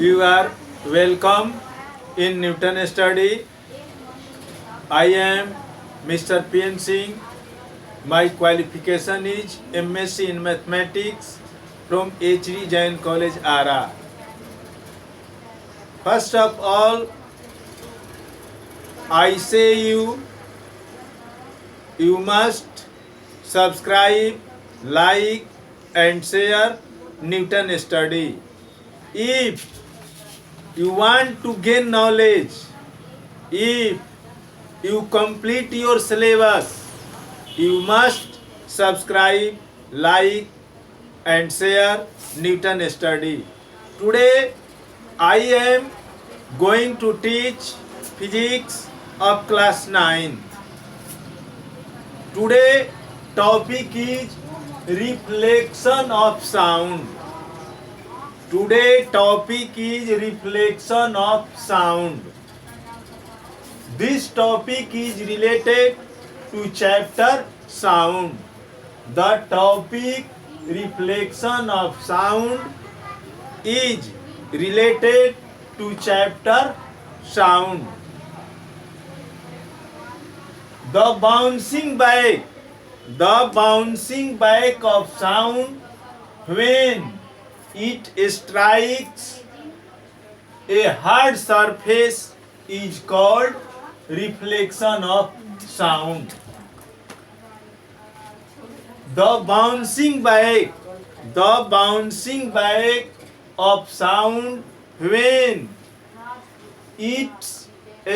You are welcome in Newton study. I am Mr. P.N. Singh. My qualification is MSc in Mathematics from H.D. Jain College, Ara. First of all, I say you must subscribe, like and share Newton study. If you want to gain knowledge, if you complete your syllabus, you must subscribe, like and share Newton study. Today I am going to teach physics of class 9. Today topic is reflection of sound. Today topic is reflection of sound. This topic is related to chapter sound. The topic reflection of sound is related to chapter sound. The bouncing back of sound when it strikes a hard surface is called reflection of sound. The bouncing back of sound when it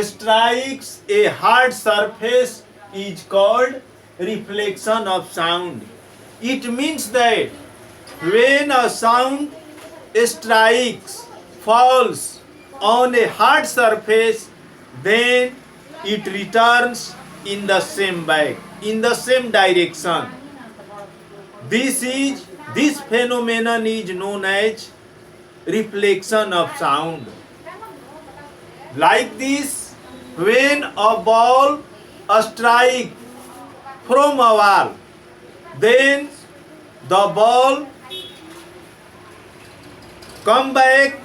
strikes a hard surface is called reflection of sound. It means that when a sound falls on a hard surface, then it returns in the same direction. This phenomenon is known as reflection of sound. Like this, when a ball strikes from a wall, then the ball come back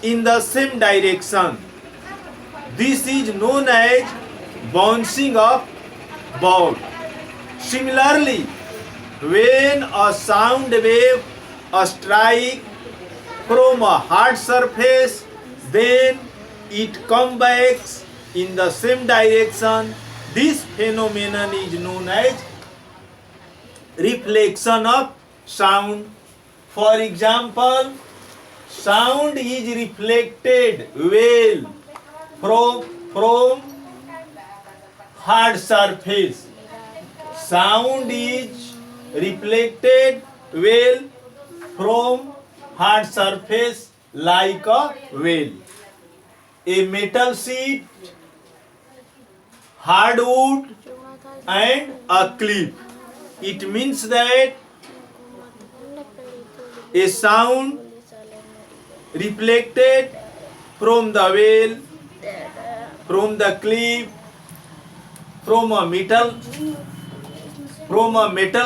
in the same direction. This is known as bouncing of ball. Similarly, when a sound wave strikes from a hard surface, then it comes back in the same direction. This phenomenon is known as reflection of sound. For example, sound is reflected well from hard surface. Sound is reflected well from hard surface like a well. A metal sheet, hardwood and a clip. It means that a sound reflected from the well, from the clip, from a metal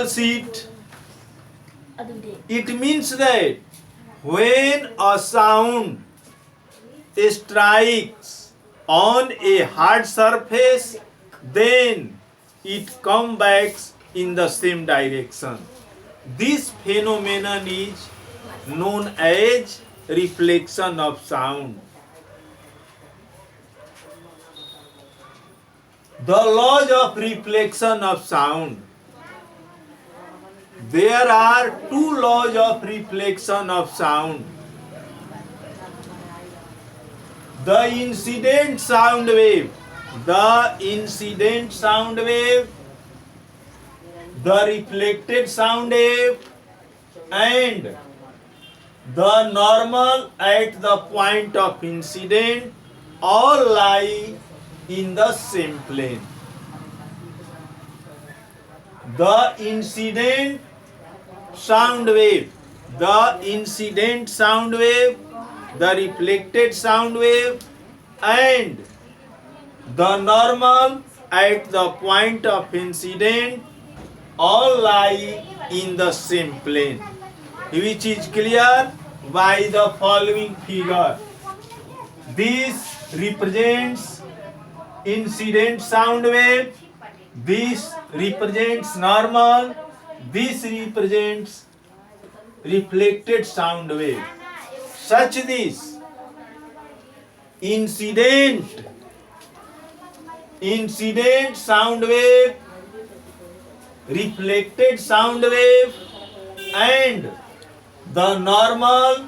sheet. It means that when a sound strikes on a hard surface, then it comes back in the same direction. This phenomenon is known as reflection of sound. The laws of reflection of sound. There are two laws of reflection of sound. The incident sound wave, the reflected sound wave, and the normal at the point of incident all lie in the same plane. The incident sound wave, the reflected sound wave, and the normal at the point of incident all lie in the same plane, which is clear by the following figure. This represents incident sound wave. This represents normal. This represents reflected sound wave. Such this incident sound wave, reflected sound wave, and the normal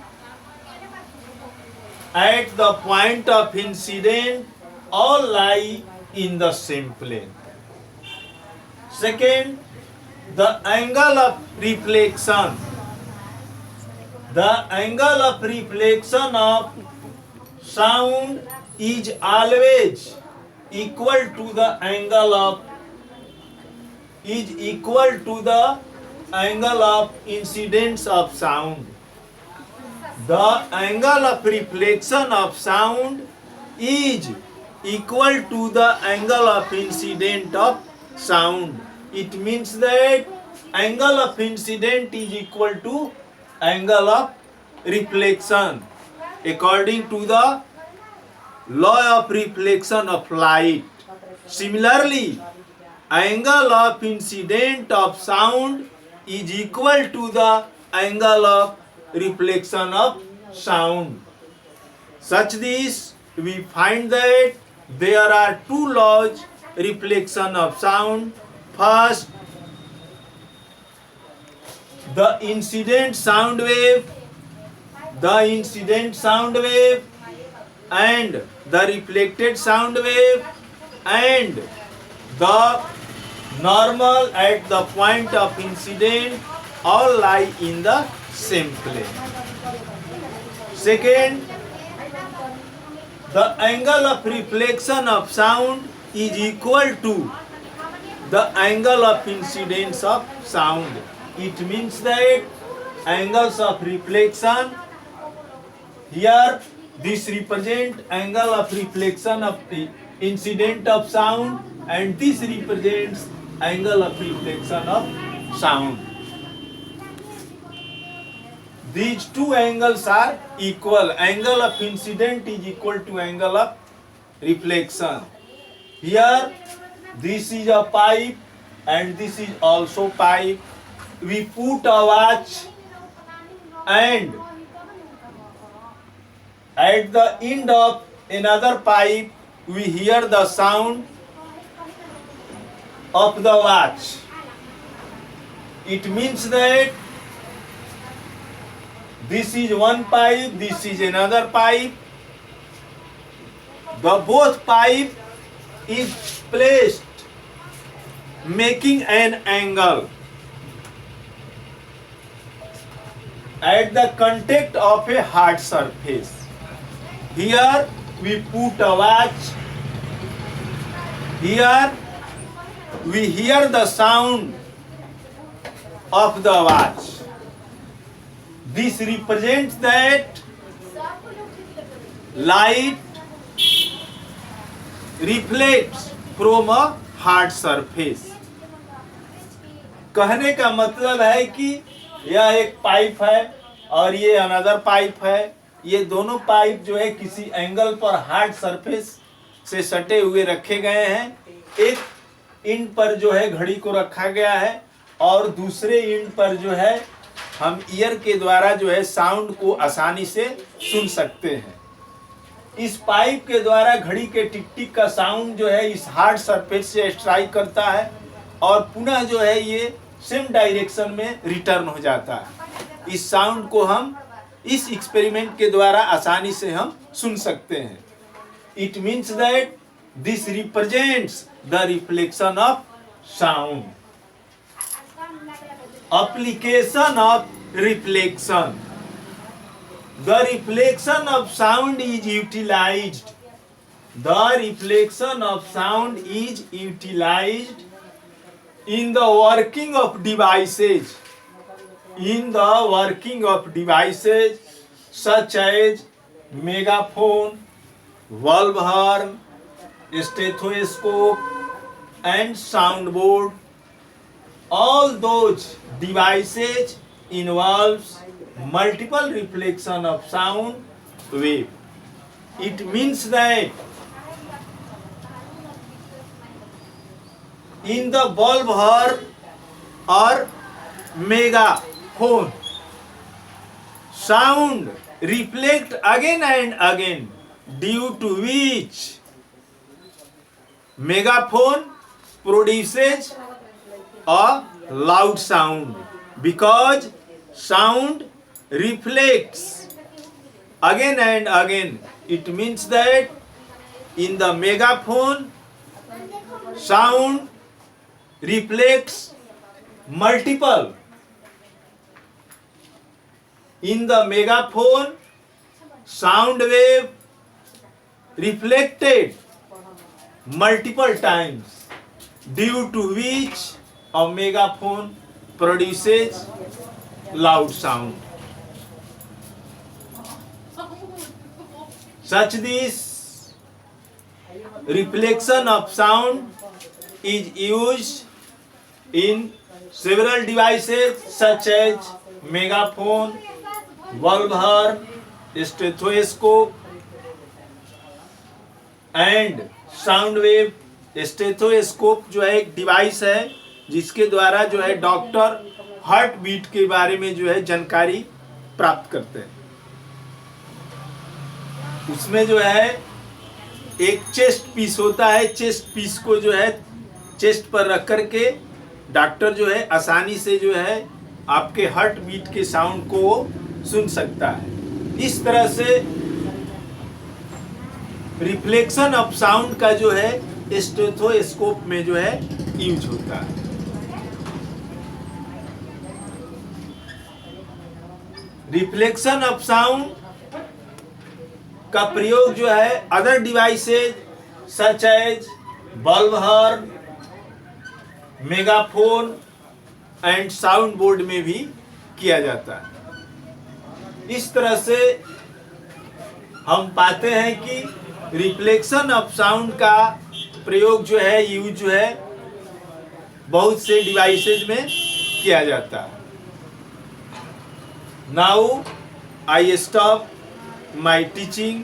at the point of incident all lie in the same plane. Second, the angle of reflection. The angle of reflection of sound is always equal to the angle of incidence of sound. The angle of reflection of sound is equal to the angle of incident of sound. It means that angle of incident is equal to angle of reflection according to the law of reflection of light. Similarly, angle of incident of sound is equal to the angle of reflection of sound. Such this, we find that there are two laws reflection of sound. First, the incident sound wave and the reflected sound wave and the normal at the point of incident all lie in the same plane. Second, the angle of reflection of sound is equal to the angle of incidence of sound. It means that angles of reflection, here this represent angle of reflection of the incident of sound, and this represents angle of reflection of sound. These two angles are equal. Angle of incident is equal to angle of reflection. Here this is a pipe and this is also pipe. We put a watch and at the end of another pipe we hear the sound of the watch. It means that this is one pipe, this is another pipe. The both pipe is placed making an angle at the contact of a hard surface. Here we put a watch. Here we hear the sound of the watch. This represents that light reflects from a hard surface. कहने का मतलब है कि यह एक pipe है और ये अनदर पाइप है. ये दोनों पाइप जो है किसी एंगल पर हार्ड सरफेस से सटे हुए रखे गए हैं. एक इंड पर जो है घड़ी को रखा गया है और दूसरे इंड पर जो है हम ईयर के द्वारा जो है साउंड को आसानी से सुन सकते हैं. इस पाइप के द्वारा घड़ी के टिक टिक का साउंड जो है इस हार्ड सरफेस से स्ट्राइक करता है और पुनः जो है ये सेम डायरेक्शन में रिटर्न हो जाता है. इस साउंड को हम इस एक्सपेरिमेंट के द्वारा आसानी से हम सुन सकते हैं. It means that this represents the reflection of sound. Application of reflection. The reflection of sound is utilized. The reflection of sound is utilized in the working of devices. In the working of devices such as megaphone, valve horn, stethoscope, and soundboard. All those devices involves multiple reflection of sound wave. It means that in the bulb or megaphone, sound reflect again and again, due to which megaphone produces a loud sound, because sound reflects again and again. It means that in the megaphone, sound reflects multiple. In the megaphone, sound wave reflected multiple times, due to which a megaphone produces loud sound. Such this reflection of sound is used in several devices such as megaphone, bulb horn, stethoscope and sound wave. Stethoscope जो है एक device है जिसके द्वारा जो है doctor heart beat के बारे में जो है जानकारी प्राप्त करते हैं. उसमें जो है एक चेस्ट पीस होता है. चेस्ट पीस को जो है चेस्ट पर रख करके डॉक्टर जो है आसानी से जो है आपके हार्ट बीट के साउंड को सुन सकता है. इस तरह से रिफ्लेक्शन ऑफ साउंड का जो है स्टेथोस्कोप में जो है यूज होता है. रिफ्लेक्शन ऑफ साउंड का प्रयोग जो है other devices such as bulb horn, megaphone and sound board में भी किया जाता है. इस तरह से हम पाते हैं कि रिफ्लेक्शन ऑफ साउंड का प्रयोग जो है यूज जो है बहुत से डिवाइसेज में किया जाता है. Now I stop my teaching.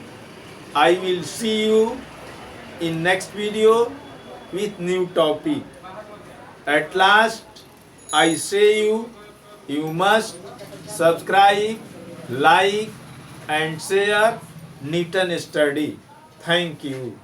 I will see you in next video with new topic. At last, I say you must subscribe, like and share Newton Study. Thank you.